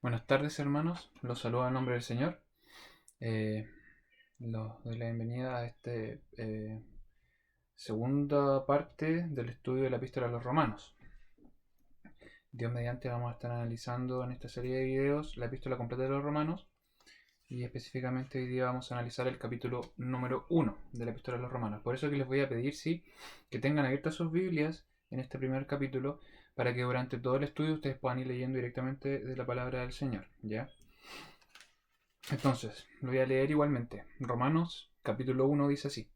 Buenas tardes, hermanos. Los saludo en nombre del Señor. Eh, los doy la bienvenida a esta segunda parte del estudio de la Epístola a los Romanos. Dios mediante vamos a estar analizando en esta serie de videos la Epístola completa de los Romanos y específicamente hoy día vamos a analizar el capítulo número 1 de la Epístola a los Romanos. Por eso que les voy a pedir, sí, que tengan abiertas sus Biblias en este primer capítulo para que durante todo el estudio ustedes puedan ir leyendo directamente de la palabra del Señor, ¿ya? Entonces, lo voy a leer igualmente. Romanos capítulo 1 dice así.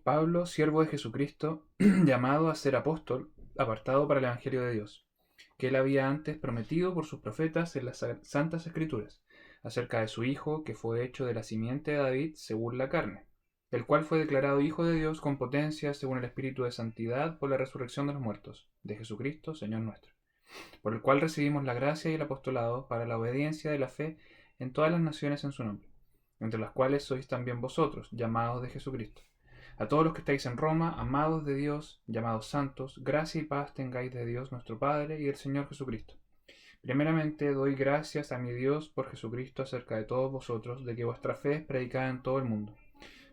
Pablo, siervo de Jesucristo, llamado a ser apóstol, apartado para el Evangelio de Dios, que él había antes prometido por sus profetas en las santas escrituras, acerca de su Hijo, que fue hecho de la simiente de David según la carne, el cual fue declarado Hijo de Dios con potencia según el Espíritu de Santidad por la resurrección de los muertos, de Jesucristo, Señor nuestro, por el cual recibimos la gracia y el apostolado para la obediencia de la fe en todas las naciones en su nombre, entre las cuales sois también vosotros, llamados de Jesucristo. A todos los que estáis en Roma, amados de Dios, llamados santos, gracia y paz tengáis de Dios nuestro Padre y del Señor Jesucristo. Primeramente doy gracias a mi Dios por Jesucristo acerca de todos vosotros, de que vuestra fe es predicada en todo el mundo.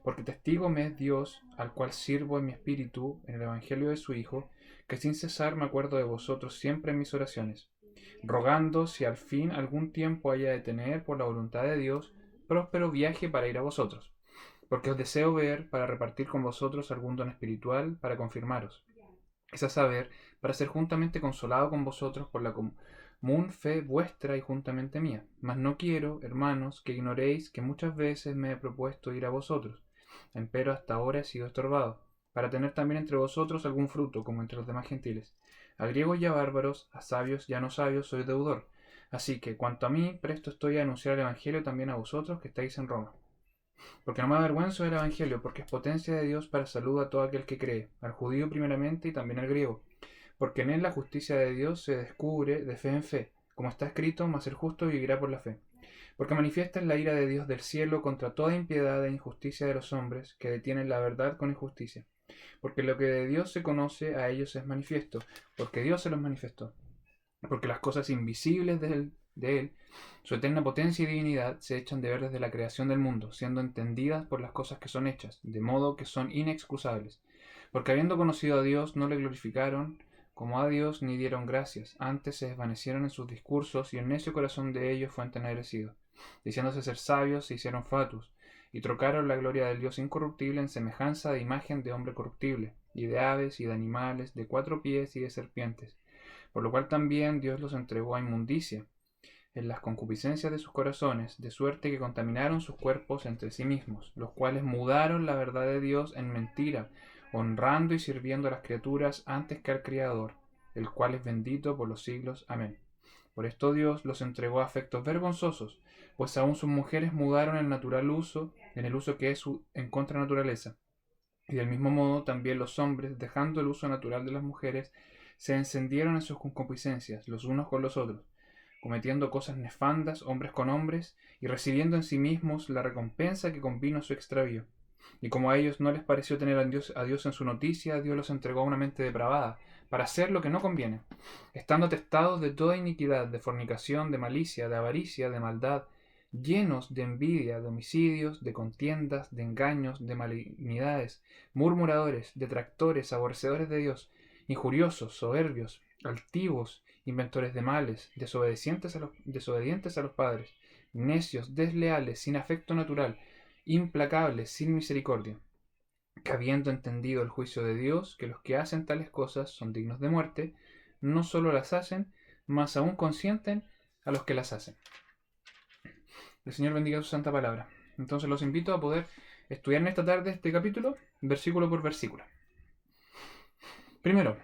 Porque testigo me es Dios, al cual sirvo en mi espíritu, en el Evangelio de su Hijo, que sin cesar me acuerdo de vosotros siempre en mis oraciones, rogando si al fin algún tiempo haya de tener, por la voluntad de Dios, próspero viaje para ir a vosotros, porque os deseo ver para repartir con vosotros algún don espiritual para confirmaros, es a saber, para ser juntamente consolado con vosotros por la común fe vuestra y juntamente mía. Mas no quiero, hermanos, que ignoréis que muchas veces me he propuesto ir a vosotros, empero hasta ahora he sido estorbado, para tener también entre vosotros algún fruto, como entre los demás gentiles. A griegos y a bárbaros, a sabios y a no sabios soy deudor. Así que, cuanto a mí, presto estoy a anunciar el Evangelio también a vosotros que estáis en Roma. Porque no me avergüenzo del Evangelio, porque es potencia de Dios para salud a todo aquel que cree, al judío primeramente y también al griego. Porque en él la justicia de Dios se descubre de fe en fe, como está escrito, mas el justo vivirá por la fe. Porque manifiesta es la ira de Dios del cielo contra toda impiedad e injusticia de los hombres, que detienen la verdad con injusticia. Porque lo que de Dios se conoce a ellos es manifiesto, porque Dios se los manifestó. Porque las cosas invisibles de él, su eterna potencia y divinidad, se echan de ver desde la creación del mundo, siendo entendidas por las cosas que son hechas, de modo que son inexcusables. Porque habiendo conocido a Dios, no le glorificaron como a Dios ni dieron gracias, antes se desvanecieron en sus discursos y el necio corazón de ellos fue entenebrecido. Diciéndose ser sabios, se hicieron fatuos, y trocaron la gloria del Dios incorruptible en semejanza de imagen de hombre corruptible, y de aves, y de animales, de cuatro pies, y de serpientes. Por lo cual también Dios los entregó a inmundicia en las concupiscencias de sus corazones, de suerte que contaminaron sus cuerpos entre sí mismos, los cuales mudaron la verdad de Dios en mentira, honrando y sirviendo a las criaturas antes que al Criador, el cual es bendito por los siglos. Amén. Por esto Dios los entregó a afectos vergonzosos, pues aún sus mujeres mudaron el natural uso, en el uso que es en contra naturaleza. Y del mismo modo también los hombres, dejando el uso natural de las mujeres, se encendieron en sus concupiscencias, los unos con los otros, cometiendo cosas nefandas hombres con hombres, y recibiendo en sí mismos la recompensa que convino a su extravío. Y como a ellos no les pareció tener a Dios en su noticia, Dios los entregó a una mente depravada, para hacer lo que no conviene, estando atestados de toda iniquidad, de fornicación, de malicia, de avaricia, de maldad, llenos de envidia, de homicidios, de contiendas, de engaños, de malignidades, murmuradores, detractores, aborrecedores de Dios, injuriosos, soberbios, altivos, inventores de males, desobedientes a los padres, necios, desleales, sin afecto natural, implacables, sin misericordia, que habiendo entendido el juicio de Dios, que los que hacen tales cosas son dignos de muerte, no solo las hacen, mas aún consienten a los que las hacen. El Señor bendiga su santa palabra. Entonces los invito a poder estudiar en esta tarde este capítulo, versículo por versículo. Primero,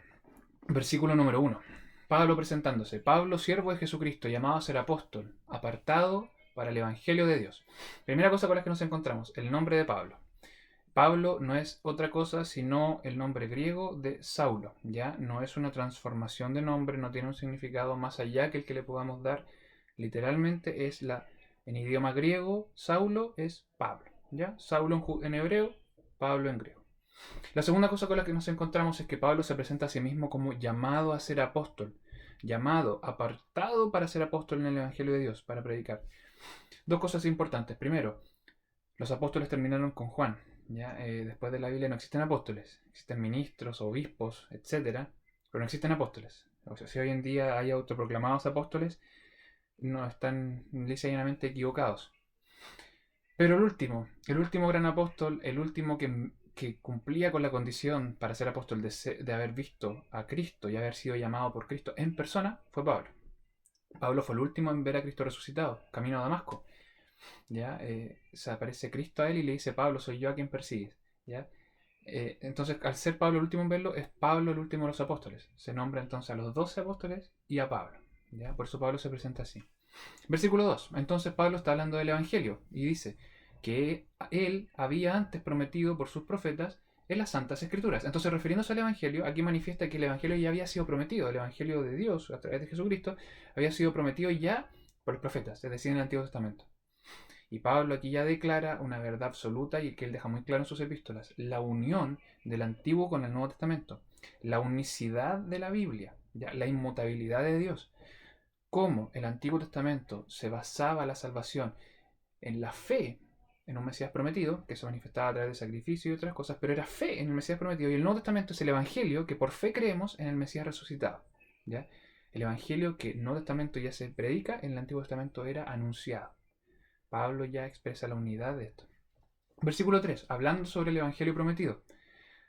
versículo número 1. Pablo presentándose. Pablo, siervo de Jesucristo, llamado a ser apóstol, apartado para el Evangelio de Dios. Primera cosa con la que nos encontramos, el nombre de Pablo. Pablo no es otra cosa sino el nombre griego de Saulo, ¿ya? No es una transformación de nombre, no tiene un significado más allá que el que le podamos dar. Literalmente es en idioma griego, Saulo es Pablo, ¿ya? Saulo en hebreo, Pablo en griego. La segunda cosa con la que nos encontramos es que Pablo se presenta a sí mismo como llamado a ser apóstol. llamado, apartado para ser apóstol en el Evangelio de Dios, para predicar. Dos cosas importantes. Primero, los apóstoles terminaron con Juan. ¿Ya? Después de la Biblia no existen apóstoles, existen ministros, obispos, etcétera, pero no existen apóstoles. O sea, si hoy en día hay autoproclamados apóstoles, no están lisa y llanamente equivocados. Pero el último gran apóstol, el último que cumplía con la condición para ser apóstol de haber visto a Cristo y haber sido llamado por Cristo en persona, fue Pablo. Pablo fue el último en ver a Cristo resucitado, camino a Damasco. ¿Ya? Se aparece Cristo a él y le dice: Pablo, soy yo a quien persigues. ¿Ya? Entonces, al ser Pablo el último en verlo, es Pablo el último de los apóstoles. Se nombra entonces a los 12 apóstoles y a Pablo. ¿Ya? Por eso Pablo se presenta así. Versículo 2. Entonces Pablo está hablando del Evangelio y dice que él había antes prometido por sus profetas en las Santas Escrituras. Entonces, refiriéndose al Evangelio, aquí manifiesta que el Evangelio ya había sido prometido. El Evangelio de Dios, a través de Jesucristo, había sido prometido ya por los profetas, es decir, en el Antiguo Testamento. Y Pablo aquí ya declara una verdad absoluta y que él deja muy claro en sus epístolas: la unión del Antiguo con el Nuevo Testamento, la unicidad de la Biblia, ¿ya? La inmutabilidad de Dios. Cómo el Antiguo Testamento se basaba la salvación en la fe en un Mesías prometido, que se manifestaba a través de sacrificio y otras cosas, pero era fe en el Mesías prometido. Y el Nuevo Testamento es el Evangelio que por fe creemos en el Mesías resucitado. ¿Ya? El Evangelio que en el Nuevo Testamento ya se predica, en el Antiguo Testamento era anunciado. Pablo ya expresa la unidad de esto. Versículo 3, hablando sobre el Evangelio prometido,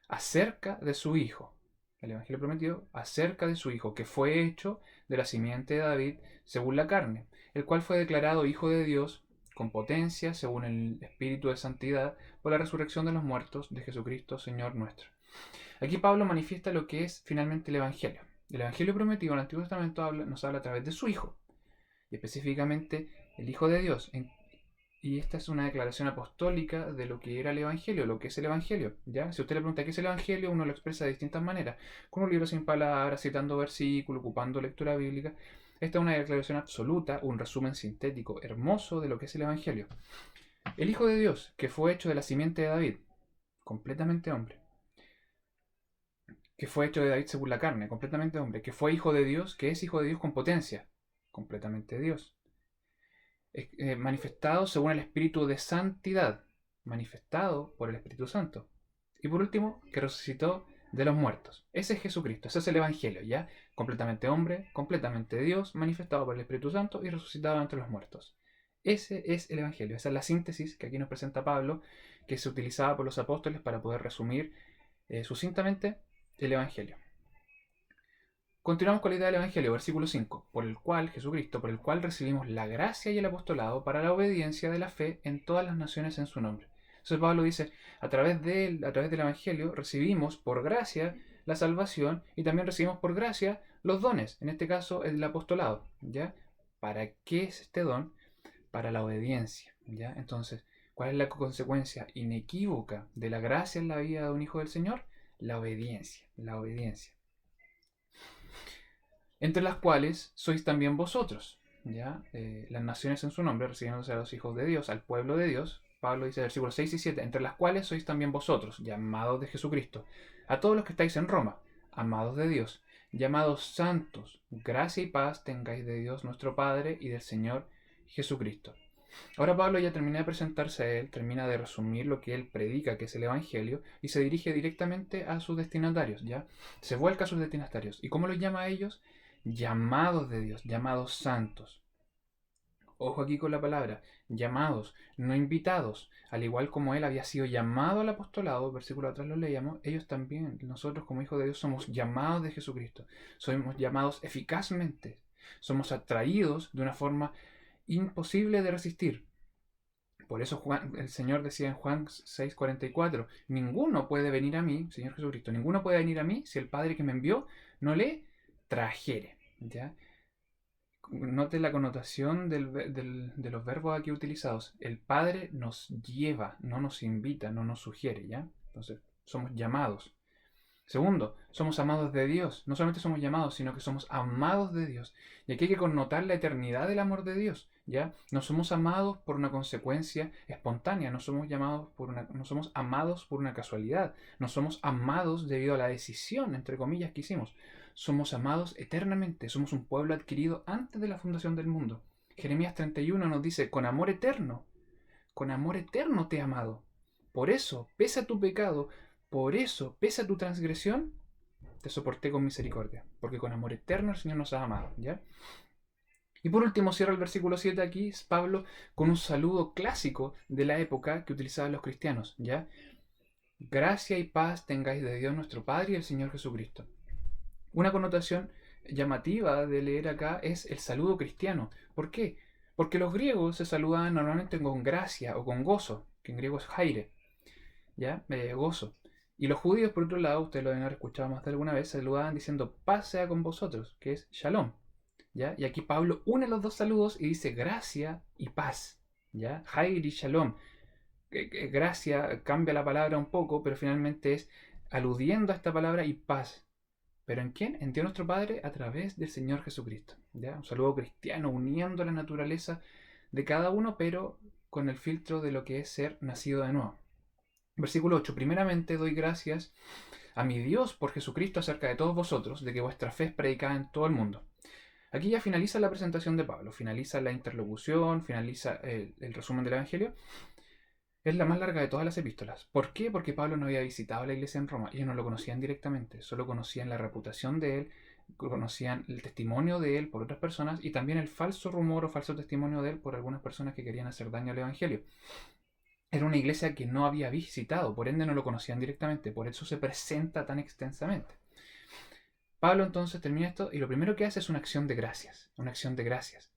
acerca de su Hijo. El Evangelio prometido acerca de su Hijo, que fue hecho de la simiente de David según la carne, el cual fue declarado Hijo de Dios con potencia según el Espíritu de Santidad por la resurrección de los muertos de Jesucristo, Señor nuestro. Aquí Pablo manifiesta lo que es finalmente el Evangelio. El Evangelio prometido en el Antiguo Testamento nos habla a través de su Hijo, y específicamente el Hijo de Dios. Y esta es una declaración apostólica de lo que era el Evangelio, lo que es el Evangelio. ¿Ya? Si usted le pregunta qué es el Evangelio, uno lo expresa de distintas maneras, con un libro sin palabras, citando versículos, ocupando lectura bíblica. Esta es una declaración absoluta, un resumen sintético hermoso de lo que es el Evangelio. El Hijo de Dios, que fue hecho de la simiente de David, completamente hombre. Que fue hecho de David según la carne, completamente hombre. Que fue Hijo de Dios, que es Hijo de Dios con potencia, completamente Dios. Manifestado según el Espíritu de Santidad, manifestado por el Espíritu Santo. Y por último, que resucitó de los muertos. Ese es Jesucristo, ese es el Evangelio, ¿ya? Completamente hombre, completamente Dios, manifestado por el Espíritu Santo y resucitado entre los muertos. Ese es el Evangelio, esa es la síntesis que aquí nos presenta Pablo, que se utilizaba por los apóstoles para poder resumir sucintamente el Evangelio. Continuamos con la idea del Evangelio, versículo 5, por el cual, Jesucristo, por el cual recibimos la gracia y el apostolado para la obediencia de la fe en todas las naciones en su nombre. Entonces Pablo dice, a través del Evangelio recibimos por gracia la salvación y también recibimos por gracia los dones, en este caso el apostolado. ¿Ya? ¿Para qué es este don? Para la obediencia. ¿Ya? Entonces, ¿cuál es la consecuencia inequívoca de la gracia en la vida de un hijo del Señor? La obediencia, la obediencia. Entre las cuales sois también vosotros, ¿ya? Las naciones en su nombre, recibiéndose a los hijos de Dios, al pueblo de Dios. Pablo dice, versículos 6 y 7, entre las cuales sois también vosotros, llamados de Jesucristo, a todos los que estáis en Roma, amados de Dios, llamados santos, gracia y paz tengáis de Dios nuestro Padre y del Señor Jesucristo. Ahora Pablo ya termina de presentarse a él, termina de resumir lo que él predica, que es el Evangelio, y se dirige directamente a sus destinatarios, ¿ya? Se vuelca a sus destinatarios. ¿Y cómo los llama a ellos? Llamados de Dios, llamados santos. Ojo aquí con la palabra, llamados, no invitados. Al igual como él había sido llamado al apostolado, versículo atrás lo leíamos, ellos también, nosotros como hijos de Dios, somos llamados de Jesucristo. Somos llamados eficazmente. Somos atraídos de una forma imposible de resistir. Por eso el Señor decía en Juan 6:44, ninguno puede venir a mí, Señor Jesucristo, ninguno puede venir a mí si el Padre que me envió no le trajere. ¿Ya? Note la connotación de los verbos aquí utilizados. El Padre nos lleva, no nos invita, no nos sugiere. ¿Ya? Entonces, somos llamados. Segundo, somos amados de Dios. No solamente somos llamados, sino que somos amados de Dios. Y aquí hay que connotar la eternidad del amor de Dios, ¿ya? No somos amados por una consecuencia espontánea, no somos amados por una casualidad, no somos amados debido a la decisión, entre comillas, que hicimos. Somos amados eternamente, somos un pueblo adquirido antes de la fundación del mundo. Jeremías 31 nos dice, con amor eterno te he amado. Por eso, pese a tu pecado, por eso, pese a tu transgresión, te soporté con misericordia, porque con amor eterno el Señor nos ha amado, ¿ya? Y por último cierra el versículo 7 aquí, es Pablo con un saludo clásico de la época que utilizaban los cristianos, ¿ya? Gracia y paz tengáis de Dios nuestro Padre y el Señor Jesucristo. Una connotación llamativa de leer acá es el saludo cristiano. ¿Por qué? Porque los griegos se saludaban normalmente con gracia o con gozo, que en griego es jaire, ¿ya? Gozo. Y los judíos, por otro lado, ustedes lo deben haber escuchado más de alguna vez, saludaban diciendo paz sea con vosotros, que es shalom, ¿ya? Y aquí Pablo une los dos saludos y dice gracia y paz, ¿ya? Jair y shalom. Gracia cambia la palabra un poco, pero finalmente es aludiendo a esta palabra y paz. ¿Pero en quién? En Dios nuestro Padre a través del Señor Jesucristo, ¿ya? Un saludo cristiano uniendo la naturaleza de cada uno, pero con el filtro de lo que es ser nacido de nuevo. Versículo 8. Primeramente doy gracias a mi Dios por Jesucristo acerca de todos vosotros, de que vuestra fe es predicada en todo el mundo. Aquí ya finaliza la presentación de Pablo, finaliza la interlocución, finaliza el resumen del Evangelio. Es la más larga de todas las epístolas. ¿Por qué? Porque Pablo no había visitado la iglesia en Roma. Ellos no lo conocían directamente, solo conocían la reputación de él, conocían el testimonio de él por otras personas y también el falso rumor o falso testimonio de él por algunas personas que querían hacer daño al Evangelio. Era una iglesia que no había visitado, por ende no lo conocían directamente, por eso se presenta tan extensamente. Pablo entonces termina esto y lo primero que hace es una acción de gracias, una acción de gracias.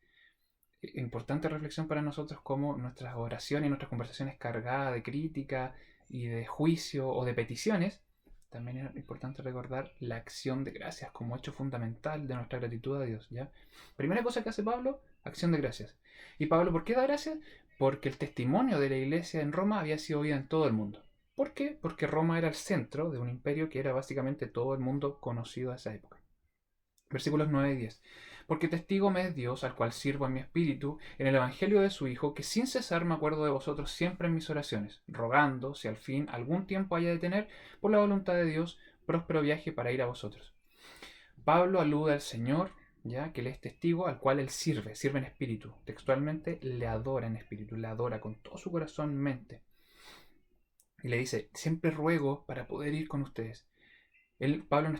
Importante reflexión para nosotros como nuestras oraciones y nuestras conversaciones cargadas de crítica y de juicio o de peticiones, también es importante recordar la acción de gracias como hecho fundamental de nuestra gratitud a Dios, ¿ya? Primera cosa que hace Pablo, acción de gracias. ¿Y Pablo por qué da gracias? Porque el testimonio de la iglesia en Roma había sido oído en todo el mundo. ¿Por qué? Porque Roma era el centro de un imperio que era básicamente todo el mundo conocido a esa época. Versículos 9 y 10. Porque testigo me es Dios, al cual sirvo en mi espíritu, en el evangelio de su Hijo, que sin cesar me acuerdo de vosotros siempre en mis oraciones, rogando, si al fin algún tiempo haya de tener, por la voluntad de Dios, próspero viaje para ir a vosotros. Pablo alude al Señor, ya que él es testigo, al cual él sirve en espíritu. Textualmente le adora en espíritu, le adora con todo su corazón, mente. Y le dice, siempre ruego para poder ir con ustedes. Pablo no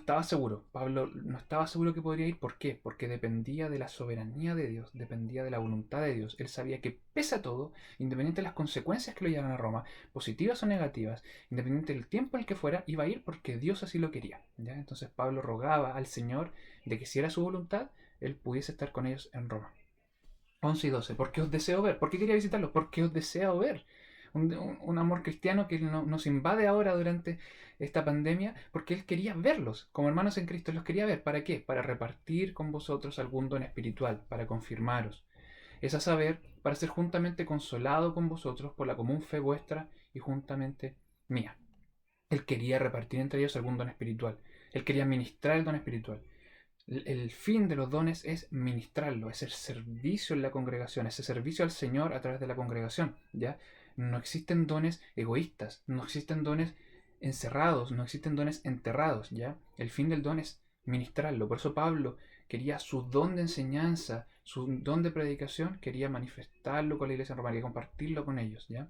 estaba seguro que podría ir. ¿Por qué? Porque dependía de la soberanía de Dios, dependía de la voluntad de Dios. Él sabía que pese a todo, independiente de las consecuencias que lo llevaran a Roma, positivas o negativas, independiente del tiempo en el que fuera, iba a ir porque Dios así lo quería, ¿ya? Entonces Pablo rogaba al Señor de que si era su voluntad, él pudiese estar con ellos en Roma. 11 y 12. ¿Por qué os deseo ver? ¿Por qué quería visitarlos? Porque os deseo ver. Un amor cristiano que nos invade ahora durante esta pandemia, porque Él quería verlos, como hermanos en Cristo los quería ver. ¿Para qué? Para repartir con vosotros algún don espiritual, para confirmaros. Es a saber, para ser juntamente consolado con vosotros por la común fe vuestra y juntamente mía. Él quería repartir entre ellos algún don espiritual. Él quería ministrar el don espiritual. El fin de los dones es ministrarlo, es el servicio en la congregación, ese servicio al Señor a través de la congregación, ¿ya? No existen dones egoístas, no existen dones encerrados, no existen dones enterrados, ¿ya? El fin del don es ministrarlo. Por eso Pablo quería su don de enseñanza, su don de predicación, quería manifestarlo con la iglesia romana, quería compartirlo con ellos, ¿ya?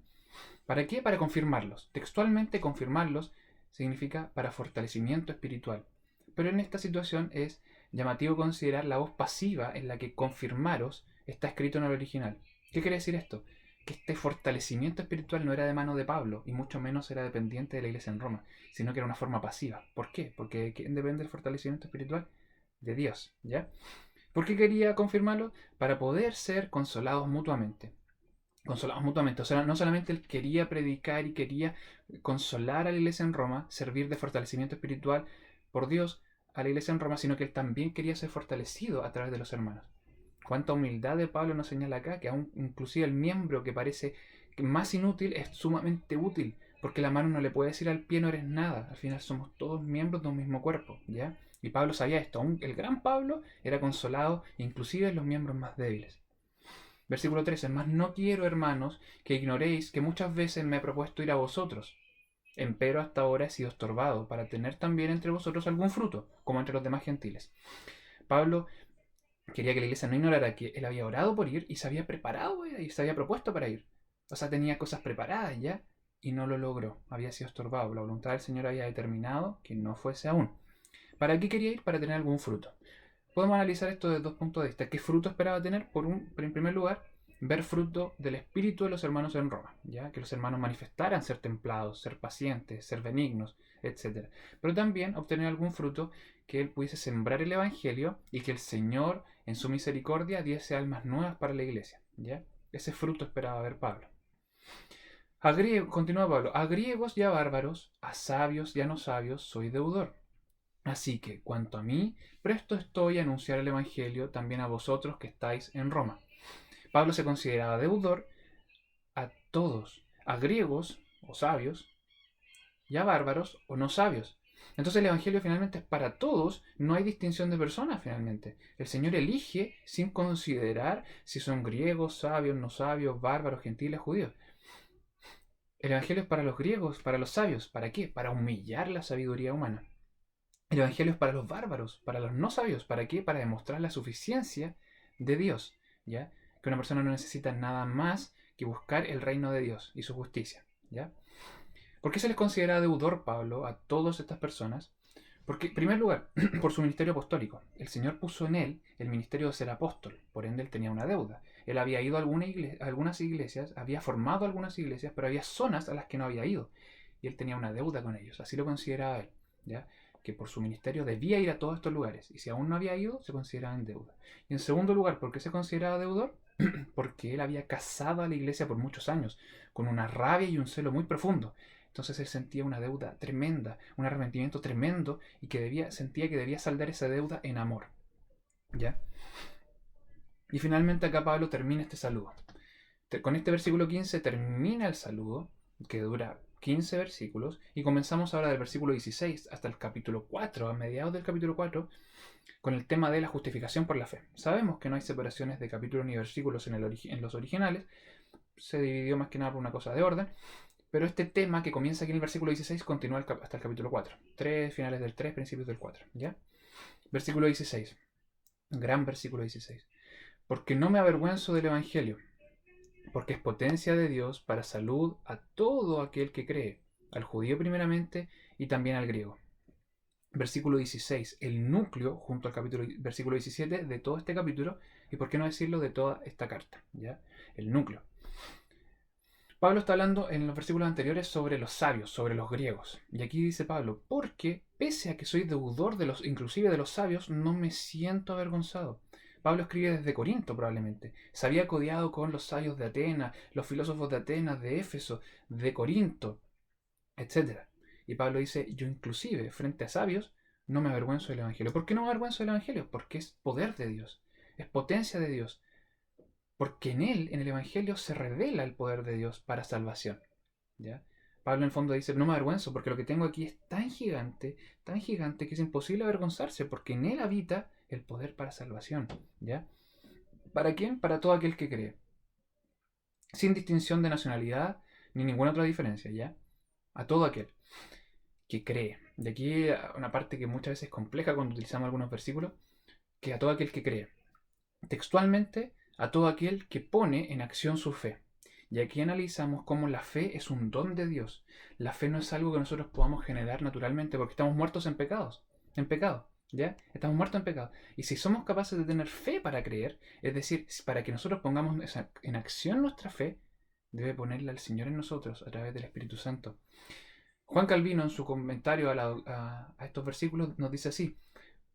¿Para qué? Para confirmarlos. Textualmente, confirmarlos significa para fortalecimiento espiritual. Pero en esta situación es llamativo considerar la voz pasiva en la que confirmaros está escrito en el original. ¿Qué quiere decir esto? Que este fortalecimiento espiritual no era de mano de Pablo y mucho menos era dependiente de la iglesia en Roma, sino que era una forma pasiva. ¿Por qué? Porque ¿quién depende del fortalecimiento espiritual? De Dios, ¿ya? ¿Por qué quería confirmarlo? Para poder ser consolados mutuamente. Consolados mutuamente. O sea, no solamente él quería predicar y quería consolar a la iglesia en Roma, servir de fortalecimiento espiritual por Dios a la iglesia en Roma, sino que él también quería ser fortalecido a través de los hermanos. Cuánta humildad de Pablo nos señala acá, que aún inclusive el miembro que parece más inútil es sumamente útil, Porque la mano no le puede decir al pie no eres nada. Al final somos todos miembros de un mismo cuerpo, ¿ya? Y Pablo sabía esto. Aún el gran Pablo era consolado inclusive en los miembros más débiles. Versículo 13. Mas no quiero, hermanos, que ignoréis que muchas veces me he propuesto ir a vosotros. Empero hasta ahora he sido estorbado para tener también entre vosotros algún fruto, como entre los demás gentiles. Pablo quería que la iglesia no ignorara que él había orado por ir y se había preparado y se había propuesto para ir. O sea, tenía cosas preparadas ya y no lo logró. Había sido estorbado. La voluntad del Señor había determinado que no fuese aún. ¿Para qué quería ir? Para tener algún fruto. Podemos analizar esto desde dos puntos de vista. ¿Qué fruto esperaba tener? En primer lugar, ver fruto del espíritu de los hermanos en Roma, ¿ya? Que los hermanos manifestaran ser templados, ser pacientes, ser benignos, etc. Pero también obtener algún fruto que él pudiese sembrar el evangelio y que el Señor en su misericordia diese almas nuevas para la iglesia, ¿ya? Ese fruto esperaba ver Pablo. Continúa Pablo, a griegos y a bárbaros, a sabios y a no sabios, soy deudor. Así que, cuanto a mí, presto estoy a anunciar el evangelio también a vosotros que estáis en Roma. Pablo se consideraba deudor a todos, a griegos o sabios, y a bárbaros o no sabios. Entonces el evangelio finalmente es para todos, no hay distinción de personas finalmente. El Señor elige sin considerar si son griegos, sabios, no sabios, bárbaros, gentiles, judíos. El evangelio es para los griegos, para los sabios. ¿Para qué? Para humillar la sabiduría humana. El evangelio es para los bárbaros, para los no sabios. ¿Para qué? Para demostrar la suficiencia de Dios, ¿ya? Que una persona no necesita nada más que buscar el reino de Dios y su justicia, ¿ya? ¿Por qué se les considera deudor, Pablo, a todas estas personas? Porque, en primer lugar, por su ministerio apostólico. El Señor puso en él el ministerio de ser apóstol, por ende él tenía una deuda. Él había ido a algunas iglesias, había formado algunas iglesias, pero había zonas a las que no había ido. Y él tenía una deuda con ellos, así lo consideraba él, ¿ya? Que por su ministerio debía ir a todos estos lugares. Y si aún no había ido, se consideraba en deuda. Y en segundo lugar, ¿por qué se consideraba deudor? Porque él había casado a la iglesia por muchos años, con una rabia y un celo muy profundo. Entonces él sentía una deuda tremenda, un arrepentimiento tremendo y sentía que debía saldar esa deuda en amor. ¿Ya? Y finalmente acá Pablo termina este saludo. Con este versículo 15 termina el saludo, que dura 15 versículos, y comenzamos ahora del versículo 16 hasta el capítulo 4, a mediados del capítulo 4, con el tema de la justificación por la fe. Sabemos que no hay separaciones de capítulos ni versículos en los originales, se dividió más que nada por una cosa de orden, pero este tema que comienza aquí en el versículo 16 continúa hasta el capítulo 4. Finales del 3, principios del 4. ¿Ya? Versículo 16. Gran versículo 16. Porque no me avergüenzo del Evangelio, porque es potencia de Dios para salud a todo aquel que cree, al judío primeramente y también al griego. Versículo 16, el núcleo, junto al versículo 17 de todo este capítulo, y por qué no decirlo de toda esta carta, ¿ya? El núcleo. Pablo está hablando en los versículos anteriores sobre los sabios, sobre los griegos. Y aquí dice Pablo, porque pese a que soy deudor inclusive de los sabios, no me siento avergonzado. Pablo escribe desde Corinto probablemente. Se había codiado con los sabios de Atenas, los filósofos de Atenas, de Éfeso, de Corinto, etc. Y Pablo dice, yo inclusive frente a sabios no me avergüenzo del Evangelio. ¿Por qué no me avergüenzo del Evangelio? Porque es poder de Dios, es potencia de Dios. Porque en él, en el Evangelio, se revela el poder de Dios para salvación. ¿Ya? Pablo en el fondo dice, no me avergüenzo porque lo que tengo aquí es tan gigante que es imposible avergonzarse porque en él habita el poder para salvación. ¿Ya? ¿Para quién? Para todo aquel que cree. Sin distinción de nacionalidad ni ninguna otra diferencia. ¿Ya? A todo aquel que cree. De aquí una parte que muchas veces es compleja cuando utilizamos algunos versículos, que a todo aquel que cree. Textualmente, a todo aquel que pone en acción su fe. Y aquí analizamos cómo la fe es un don de Dios. La fe no es algo que nosotros podamos generar naturalmente porque estamos muertos en pecado, ¿ya? Estamos muertos en pecado. Y si somos capaces de tener fe para creer, es decir, para que nosotros pongamos en acción nuestra fe, debe ponerla el Señor en nosotros a través del Espíritu Santo. Juan Calvino en su comentario a estos versículos nos dice así,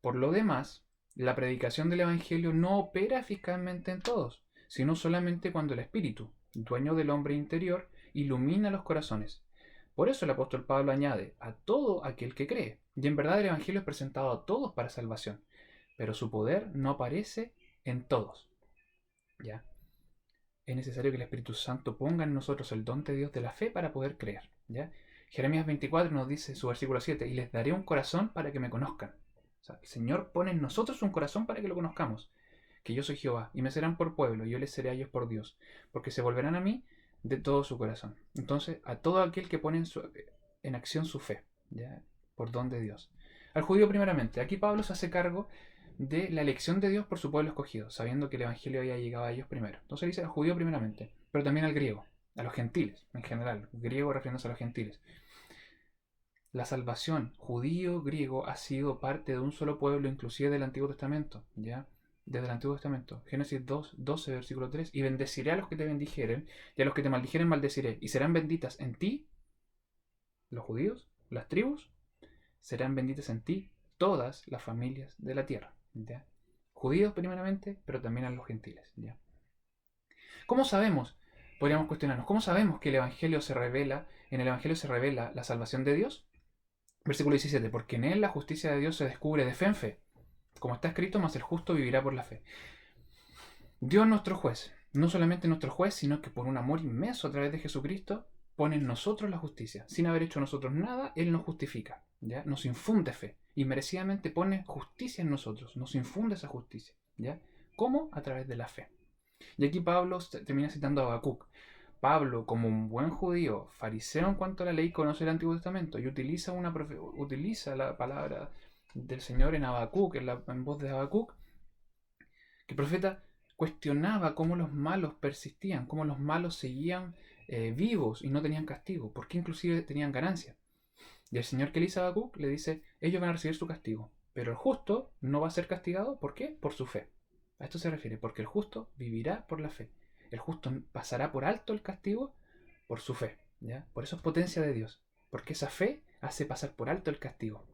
por lo demás, la predicación del Evangelio no opera eficazmente en todos, sino solamente cuando el Espíritu, dueño del hombre interior, ilumina los corazones. Por eso el apóstol Pablo añade, a todo aquel que cree. Y en verdad el Evangelio es presentado a todos para salvación, pero su poder no aparece en todos. ¿Ya? Es necesario que el Espíritu Santo ponga en nosotros el don de Dios de la fe para poder creer. ¿Ya? Jeremías 24 nos dice, su versículo 7, y les daré un corazón para que me conozcan. O sea, el Señor pone en nosotros un corazón para que lo conozcamos. Que yo soy Jehová, y me serán por pueblo, y yo les seré a ellos por Dios, porque se volverán a mí de todo su corazón. Entonces, a todo aquel que pone en acción su fe, ¿ya? Por don de Dios. Al judío primeramente. Aquí Pablo se hace cargo de la elección de Dios por su pueblo escogido, sabiendo que el Evangelio había llegado a ellos primero. Entonces dice al judío primeramente, pero también al griego, a los gentiles en general, griego refiriéndose a los gentiles. La salvación judío-griego ha sido parte de un solo pueblo, inclusive del Antiguo Testamento, ¿ya? Desde el Antiguo Testamento. Génesis 2, 12, versículo 3. Y bendeciré a los que te bendijeren, y a los que te maldijeren maldeciré. Y serán benditas en ti, los judíos, las tribus, serán benditas en ti todas las familias de la tierra, ¿ya? Judíos primeramente, pero también a los gentiles, ¿ya? ¿Cómo sabemos? Podríamos cuestionarnos, ¿cómo sabemos que el Evangelio se revela, en el Evangelio se revela la salvación de Dios? Versículo 17, porque en él la justicia de Dios se descubre de fe en fe. Como está escrito, mas el justo vivirá por la fe. Dios nuestro juez, no solamente nuestro juez, sino que por un amor inmenso a través de Jesucristo, pone en nosotros la justicia. Sin haber hecho nosotros nada, Él nos justifica, ¿ya? Nos infunde fe. Y merecidamente pone justicia en nosotros, nos infunde esa justicia, ¿ya? ¿Cómo? A través de la fe. Y aquí Pablo termina citando a Habacuc. Pablo, como un buen judío, fariseo en cuanto a la ley, conoce el Antiguo Testamento y utiliza la palabra del Señor en Habacuc, en voz de Habacuc, que el profeta cuestionaba cómo los malos persistían, cómo los malos seguían vivos y no tenían castigo, porque inclusive tenían ganancia. Y el Señor que le dice a Habacuc le dice, ellos van a recibir su castigo, pero el justo no va a ser castigado, ¿por qué? Por su fe. A esto se refiere, porque el justo vivirá por la fe. El justo pasará por alto el castigo por su fe, ¿ya? Por eso es potencia de Dios, porque esa fe hace pasar por alto el castigo.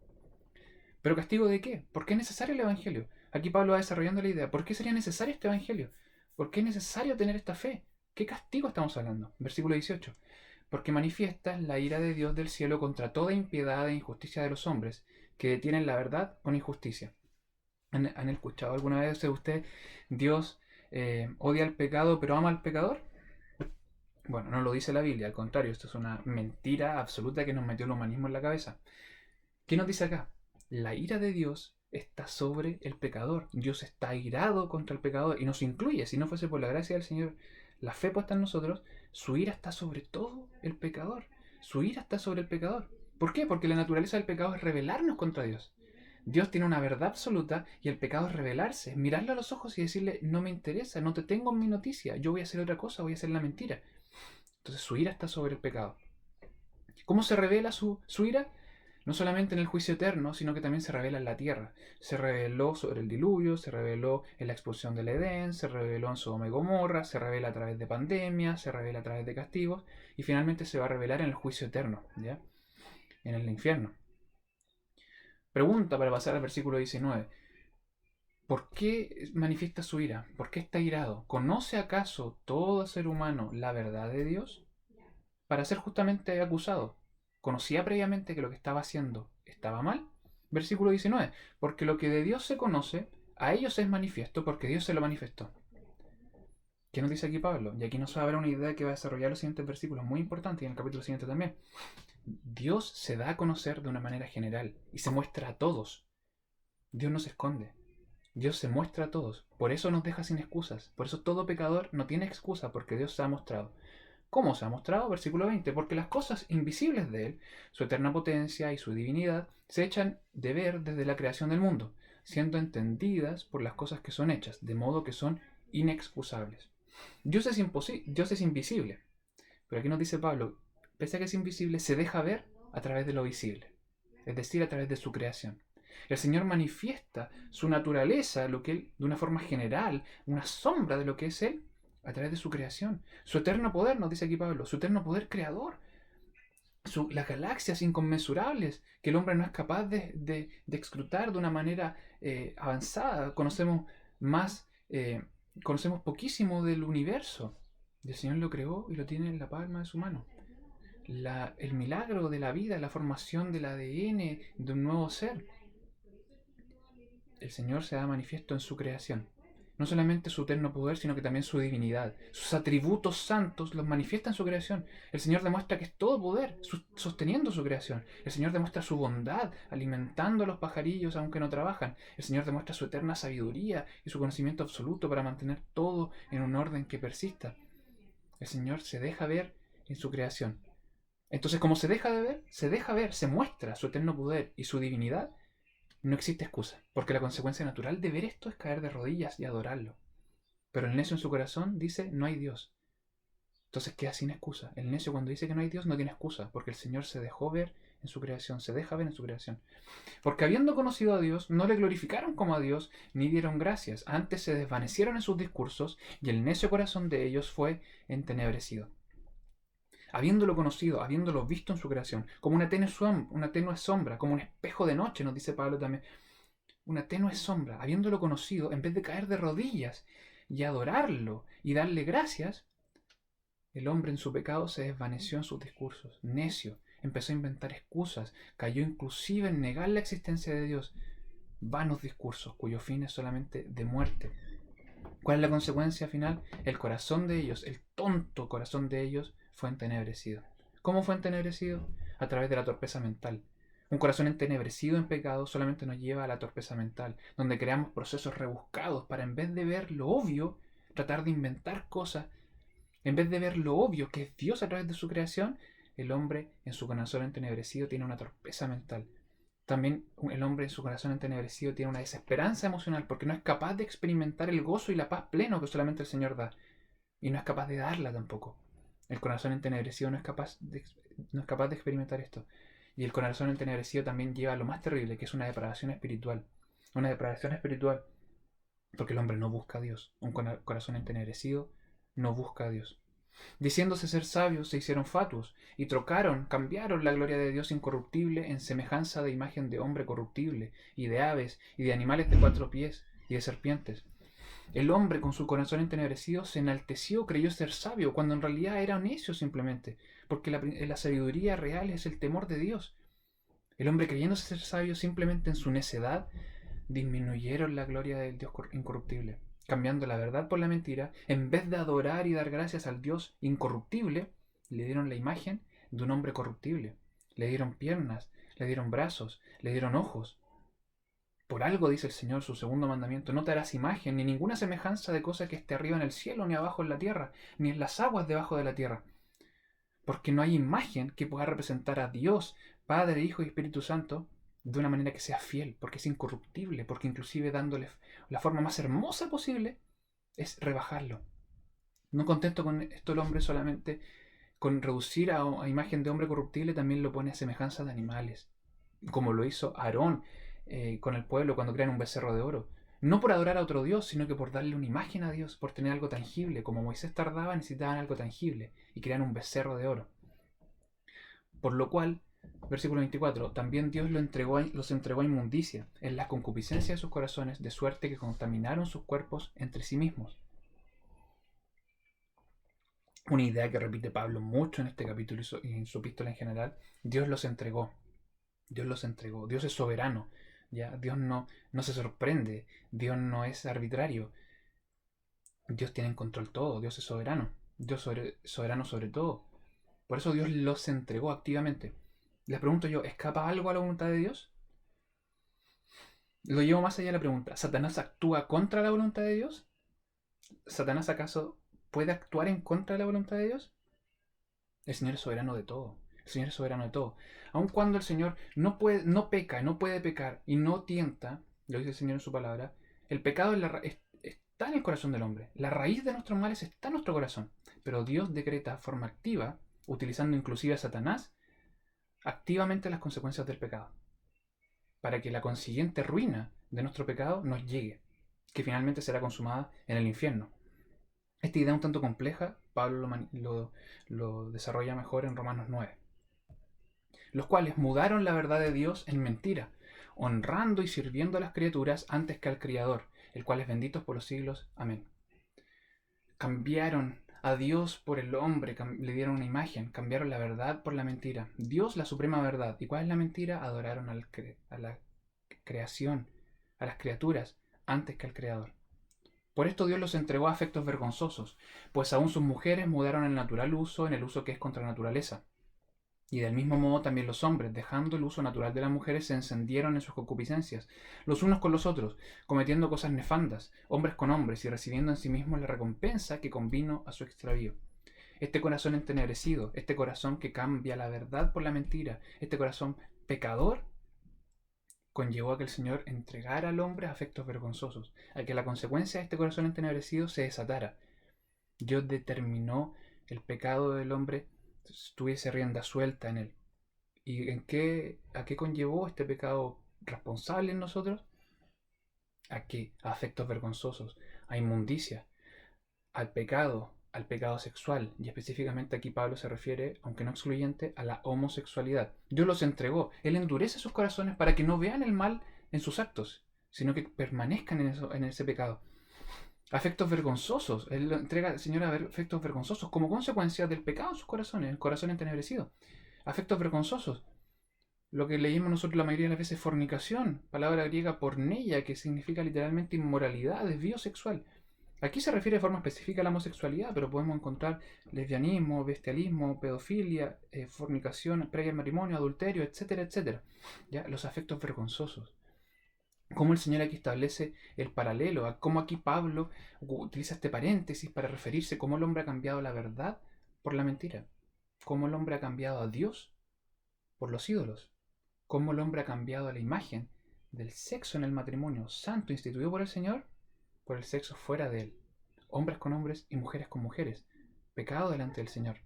¿Pero castigo de qué? ¿Por qué es necesario el Evangelio? Aquí Pablo va desarrollando la idea. ¿Por qué sería necesario este Evangelio? ¿Por qué es necesario tener esta fe? ¿Qué castigo estamos hablando? Versículo 18. Porque manifiesta la ira de Dios del cielo contra toda impiedad e injusticia de los hombres, que detienen la verdad con injusticia. ¿Han escuchado alguna vez de usted Dios odia al pecado pero ama al pecador? Bueno, no lo dice la Biblia, al contrario, esto es una mentira absoluta que nos metió el humanismo en la cabeza. ¿Qué nos dice acá? La ira de Dios está sobre el pecador. Dios está airado contra el pecador y nos incluye. Si no fuese por la gracia del Señor, la fe puesta en nosotros, su ira está sobre todo el pecador. Su ira está sobre el pecador. ¿Por qué? Porque la naturaleza del pecado es rebelarnos contra Dios. Dios tiene una verdad absoluta y el pecado es rebelarse, es mirarle a los ojos y decirle, no me interesa, no te tengo en mi noticia, yo voy a hacer otra cosa, voy a hacer la mentira. Entonces su ira está sobre el pecado. ¿Cómo se revela su ira? No solamente en el juicio eterno, sino que también se revela en la tierra. Se reveló sobre el diluvio, se reveló en la expulsión del Edén, se reveló en Sodoma y Gomorra, se revela a través de pandemias, se revela a través de castigos y finalmente se va a revelar en el juicio eterno, ¿ya? En el infierno. Pregunta para pasar al versículo 19. ¿Por qué manifiesta su ira? ¿Por qué está irado? ¿Conoce acaso todo ser humano la verdad de Dios? Para ser justamente acusado. ¿Conocía previamente que lo que estaba haciendo estaba mal? Versículo 19. Porque lo que de Dios se conoce, a ellos es manifiesto porque Dios se lo manifestó. ¿Qué nos dice aquí Pablo? Y aquí nos va a ver una idea que va a desarrollar los siguientes versículos, muy importante, y en el capítulo siguiente también. Dios se da a conocer de una manera general y se muestra a todos. Dios no se esconde. Dios se muestra a todos. Por eso nos deja sin excusas. Por eso todo pecador no tiene excusa porque Dios se ha mostrado. ¿Cómo se ha mostrado? Versículo 20. Porque las cosas invisibles de Él, su eterna potencia y su divinidad, se echan de ver desde la creación del mundo, siendo entendidas por las cosas que son hechas, de modo que son inexcusables. Dios es invisible. Pero aquí nos dice Pablo, pese a que es invisible, se deja ver a través de lo visible. Es decir, a través de su creación. El Señor manifiesta su naturaleza, lo que Él, de una forma general, una sombra de lo que es Él, a través de su creación. Su eterno poder, nos dice aquí Pablo, su eterno poder creador. Las galaxias inconmensurables que el hombre no es capaz de escrutar de una manera avanzada. Conocemos poquísimo del universo. El Señor lo creó y lo tiene en la palma de su mano. El milagro de la vida, la formación del ADN de un nuevo ser. El Señor se da manifiesto en su creación. No solamente su eterno poder, sino que también su divinidad. Sus atributos santos los manifiesta en su creación. El Señor demuestra que es todo poder, sosteniendo su creación. El Señor demuestra su bondad, alimentando a los pajarillos aunque no trabajan. El Señor demuestra su eterna sabiduría y su conocimiento absoluto para mantener todo en un orden que persista. El Señor se deja ver en su creación. Entonces, como se deja ver, se muestra su eterno poder y su divinidad. No existe excusa, porque la consecuencia natural de ver esto es caer de rodillas y adorarlo. Pero el necio en su corazón dice, no hay Dios. Entonces queda sin excusa. El necio cuando dice que no hay Dios no tiene excusa, porque el Señor se dejó ver en su creación, se deja ver en su creación. Porque habiendo conocido a Dios, no le glorificaron como a Dios, ni dieron gracias. Antes se desvanecieron en sus discursos, y el necio corazón de ellos fue entenebrecido. Habiéndolo conocido, habiéndolo visto en su creación, como una tenue sombra, como un espejo de noche, nos dice Pablo también, una tenue sombra, habiéndolo conocido, en vez de caer de rodillas y adorarlo y darle gracias, el hombre en su pecado se desvaneció en sus discursos, necio, empezó a inventar excusas, cayó inclusive en negar la existencia de Dios, vanos discursos cuyo fin es solamente de muerte. ¿Cuál es la consecuencia final? El corazón de ellos, el tonto corazón de ellos, fue entenebrecido. ¿Cómo fue entenebrecido? A través de la torpeza mental. Un corazón entenebrecido en pecado solamente nos lleva a la torpeza mental, donde creamos procesos rebuscados para, en vez de ver lo obvio, tratar de inventar cosas. En vez de ver lo obvio que es Dios a través de su creación, el hombre en su corazón entenebrecido tiene una torpeza mental. También el hombre en su corazón entenebrecido tiene una desesperanza emocional porque no es capaz de experimentar el gozo y la paz pleno que solamente el Señor da. Y no es capaz de darla tampoco. El corazón entenebrecido no es capaz de experimentar esto. Y el corazón entenebrecido también lleva a lo más terrible, que es una depravación espiritual. Una depravación espiritual porque el hombre no busca a Dios. Un corazón entenebrecido no busca a Dios. Diciéndose ser sabios, se hicieron fatuos, y cambiaron la gloria de Dios incorruptible en semejanza de imagen de hombre corruptible, y de aves, y de animales de 4 pies, y de serpientes. El hombre, con su corazón entenebrecido, se enalteció, creyó ser sabio, cuando en realidad era necio simplemente, porque la sabiduría real es el temor de Dios. El hombre, creyéndose ser sabio simplemente en su necedad, disminuyeron la gloria del Dios incorruptible, cambiando la verdad por la mentira. En vez de adorar y dar gracias al Dios incorruptible, le dieron la imagen de un hombre corruptible. Le dieron piernas, le dieron brazos, le dieron ojos. Por algo dice el Señor, su segundo mandamiento: no te harás imagen ni ninguna semejanza de cosa que esté arriba en el cielo, ni abajo en la tierra, ni en las aguas debajo de la tierra. Porque no hay imagen que pueda representar a Dios, Padre, Hijo y Espíritu Santo, de una manera que sea fiel, porque es incorruptible, porque inclusive dándole la forma más hermosa posible, es rebajarlo. No contento con esto, el hombre solamente con reducir a imagen de hombre corruptible, también lo pone a semejanza de animales, como lo hizo Aarón con el pueblo cuando crean un becerro de oro. No por adorar a otro Dios, sino que por darle una imagen a Dios, por tener algo tangible. Como Moisés tardaba, necesitaban algo tangible y crean un becerro de oro. Por lo cual, versículo 24, también Dios los entregó a inmundicia en la concupiscencia de sus corazones, de suerte que contaminaron sus cuerpos entre sí mismos. Una idea que repite Pablo mucho en este capítulo y en su epístola en general: Dios los entregó. Dios los entregó. Dios es soberano. ¿Ya? Dios no se sorprende. Dios no es arbitrario. Dios tiene en control todo. Dios es soberano. Dios soberano sobre todo. Por eso Dios los entregó activamente. Les pregunto yo, ¿escapa algo a la voluntad de Dios? Lo llevo más allá de la pregunta. ¿Satanás actúa contra la voluntad de Dios? ¿Satanás acaso puede actuar en contra de la voluntad de Dios? El Señor es soberano de todo. El Señor es soberano de todo. Aun cuando el Señor no peca, no puede pecar y no tienta, lo dice el Señor en su palabra, el pecado está en el corazón del hombre. La raíz de nuestros males está en nuestro corazón. Pero Dios decreta de forma activa, utilizando inclusive a Satanás, activamente las consecuencias del pecado, para que la consiguiente ruina de nuestro pecado nos llegue, que finalmente será consumada en el infierno. Esta idea un tanto compleja, Pablo lo desarrolla mejor en Romanos 9. Los cuales mudaron la verdad de Dios en mentira, honrando y sirviendo a las criaturas antes que al Criador, el cual es bendito por los siglos. Amén. Cambiaron a Dios por el hombre, le dieron una imagen, cambiaron la verdad por la mentira. Dios, la suprema verdad. ¿Y cuál es la mentira? Adoraron a la creación, a las criaturas, antes que al Creador. Por esto Dios los entregó a afectos vergonzosos, pues aún sus mujeres mudaron el natural uso en el uso que es contra naturaleza. Y del mismo modo también los hombres, dejando el uso natural de las mujeres, se encendieron en sus concupiscencias, los unos con los otros, cometiendo cosas nefandas, hombres con hombres, y recibiendo en sí mismos la recompensa que convino a su extravío. Este corazón entenebrecido, este corazón que cambia la verdad por la mentira, este corazón pecador, conllevó a que el Señor entregara al hombre a afectos vergonzosos, a que la consecuencia de este corazón entenebrecido se desatara. Dios determinó el pecado del hombre tuviese rienda suelta en él. ¿Y a qué conllevó este pecado responsable en nosotros? ¿A qué? A afectos vergonzosos, a inmundicia, al pecado sexual. Y específicamente aquí Pablo se refiere, aunque no excluyente, a la homosexualidad. Dios los entregó. Él endurece sus corazones para que no vean el mal en sus actos, sino que permanezcan en ese pecado. Afectos vergonzosos. Él lo entrega al Señor a ver afectos vergonzosos como consecuencia del pecado en sus corazones, el corazón entenebrecido. Afectos vergonzosos. Lo que leímos nosotros la mayoría de las veces, fornicación, palabra griega porneia, que significa literalmente inmoralidad, desvío sexual. Aquí se refiere de forma específica a la homosexualidad, pero podemos encontrar lesbianismo, bestialismo, pedofilia, fornicación previa al matrimonio, adulterio, etcétera, etcétera. ¿Ya? Los afectos vergonzosos. Cómo el Señor aquí establece el paralelo, a cómo aquí Pablo utiliza este paréntesis para referirse a cómo el hombre ha cambiado la verdad por la mentira, cómo el hombre ha cambiado a Dios por los ídolos, cómo el hombre ha cambiado la imagen del sexo en el matrimonio santo instituido por el Señor por el sexo fuera de él, hombres con hombres y mujeres con mujeres, pecado delante del Señor.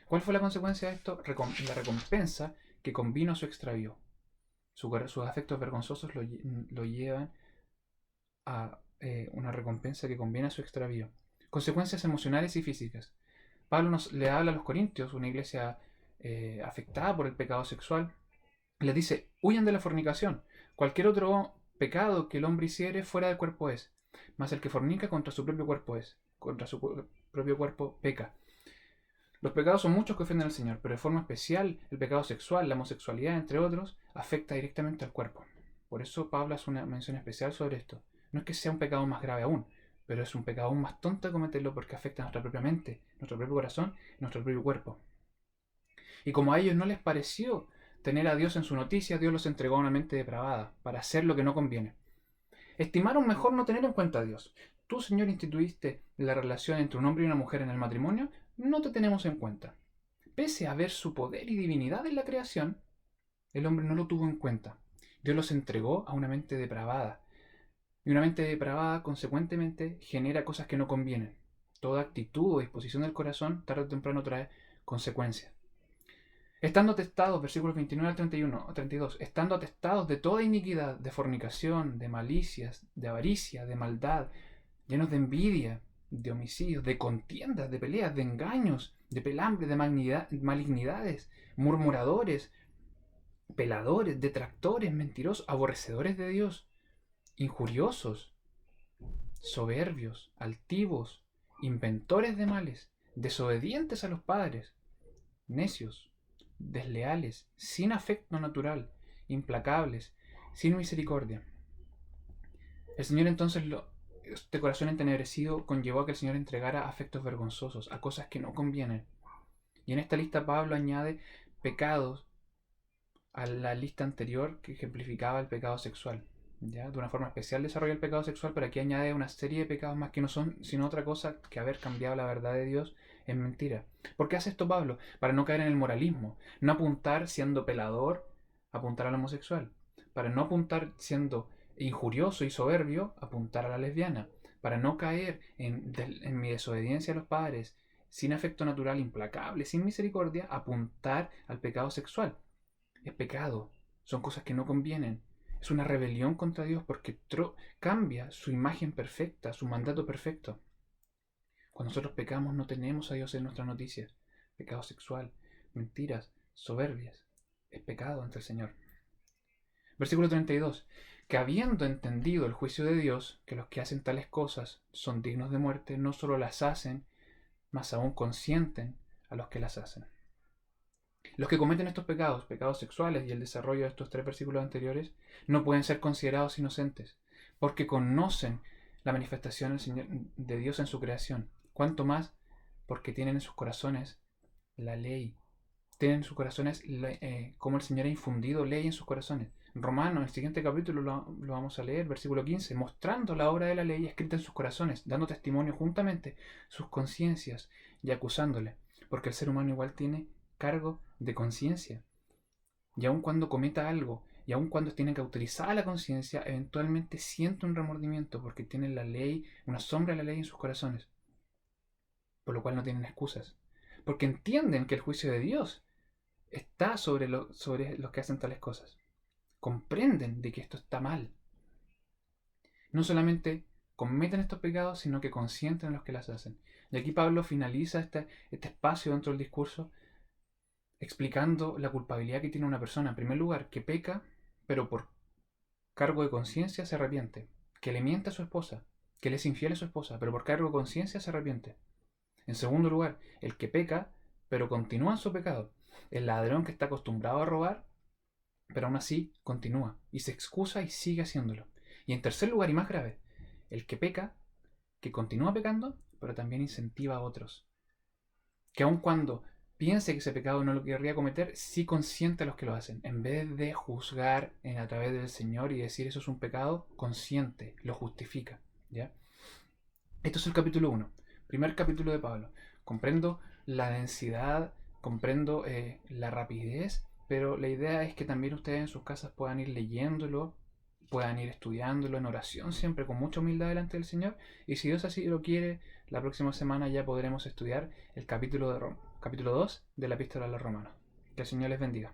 ¿Cuál fue la consecuencia de esto? La recompensa que convino a su extravío. Sus afectos vergonzosos lo llevan a una recompensa que conviene a su extravío. Consecuencias emocionales y físicas. Pablo le habla a los corintios, una iglesia afectada por el pecado sexual. Les dice, huyan de la fornicación. Cualquier otro pecado que el hombre hiciere fuera del cuerpo es. Mas el que fornica contra su propio cuerpo es. Contra su propio cuerpo peca. Los pecados son muchos que ofenden al Señor, pero de forma especial el pecado sexual, la homosexualidad, entre otros, afecta directamente al cuerpo. Por eso Pablo hace una mención especial sobre esto. No es que sea un pecado más grave aún, pero es un pecado aún más tonto de cometerlo porque afecta a nuestra propia mente, nuestro propio corazón y nuestro propio cuerpo. Y como a ellos no les pareció tener a Dios en su noticia, Dios los entregó a una mente depravada para hacer lo que no conviene. Estimaron mejor no tener en cuenta a Dios. Tú, Señor, instituiste la relación entre un hombre y una mujer en el matrimonio, no te tenemos en cuenta. Pese a ver su poder y divinidad en la creación, el hombre no lo tuvo en cuenta. Dios los entregó a una mente depravada. Y una mente depravada, consecuentemente, genera cosas que no convienen. Toda actitud o disposición del corazón, tarde o temprano, trae consecuencias. Estando atestados, versículos 29 al 31, 32, estando atestados de toda iniquidad, de fornicación, de malicias, de avaricia, de maldad, llenos de envidia, de homicidios, de contiendas, de peleas, de engaños, de pelambre, de malignidades, murmuradores, peladores, detractores, mentirosos, aborrecedores de Dios, injuriosos, soberbios, altivos, inventores de males, desobedientes a los padres, necios, desleales, sin afecto natural, implacables, sin misericordia. El Señor entonces, este corazón entenebrecido conllevó a que el Señor entregara afectos vergonzosos, a cosas que no convienen. Y en esta lista Pablo añade pecados a la lista anterior que ejemplificaba el pecado sexual. ¿Ya? De una forma especial desarrolla el pecado sexual, pero aquí añade una serie de pecados más que no son sino otra cosa que haber cambiado la verdad de Dios en mentira. ¿Por qué hace esto Pablo? Para no caer en el moralismo, no apuntar siendo pelador, apuntar al homosexual, para no apuntar siendo injurioso y soberbio, apuntar a la lesbiana, para no caer en mi desobediencia a los padres, sin afecto natural, implacable, sin misericordia, apuntar al pecado sexual. Es pecado, son cosas que no convienen. Es una rebelión contra Dios porque cambia su imagen perfecta, su mandato perfecto. Cuando nosotros pecamos no tenemos a Dios en nuestras noticias. Pecado sexual, mentiras, soberbias. Es pecado ante el Señor. Versículo 32. Que habiendo entendido el juicio de Dios, que los que hacen tales cosas son dignos de muerte, no solo las hacen, mas aún consienten a los que las hacen. Los que cometen estos pecados, pecados sexuales y el desarrollo de estos 3 versículos anteriores, no pueden ser considerados inocentes, porque conocen la manifestación del Señor, de Dios en su creación. Cuanto más porque tienen en sus corazones la ley. Tienen en sus corazones como el Señor ha infundido ley en sus corazones. Romanos, en el siguiente capítulo lo vamos a leer, versículo 15, mostrando la obra de la ley escrita en sus corazones, dando testimonio juntamente sus conciencias y acusándole. Porque el ser humano igual tiene cargo de conciencia. Y aun cuando cometa algo, y aun cuando tiene que utilizar la conciencia, eventualmente siente un remordimiento porque tiene la ley, una sombra de la ley en sus corazones. Por lo cual no tienen excusas. Porque entienden que el juicio de Dios está sobre los que hacen tales cosas. Comprenden de que esto está mal. No solamente cometen estos pecados, sino que consienten los que las hacen. Y aquí Pablo finaliza este espacio dentro del discurso explicando la culpabilidad que tiene una persona. En primer lugar, que peca, pero por cargo de conciencia se arrepiente. Que le miente a su esposa, que le es infiel a su esposa, pero por cargo de conciencia se arrepiente. En segundo lugar, el que peca, pero continúa en su pecado. El ladrón que está acostumbrado a robar, pero aún así continúa y se excusa y sigue haciéndolo. Y en tercer lugar, y más grave, el que peca, que continúa pecando, pero también incentiva a otros. Que aun cuando piense que ese pecado no lo querría cometer, sí consiente a los que lo hacen. En vez de juzgar a través del Señor y decir eso es un pecado, consciente, lo justifica. ¿Ya? Esto es el capítulo 1, primer capítulo de Pablo. Comprendo la densidad, comprendo la rapidez, pero la idea es que también ustedes en sus casas puedan ir leyéndolo, puedan ir estudiándolo en oración, siempre con mucha humildad delante del Señor. Y si Dios así lo quiere, la próxima semana ya podremos estudiar el capítulo 2 de la Epístola a los Romanos. Que el Señor les bendiga.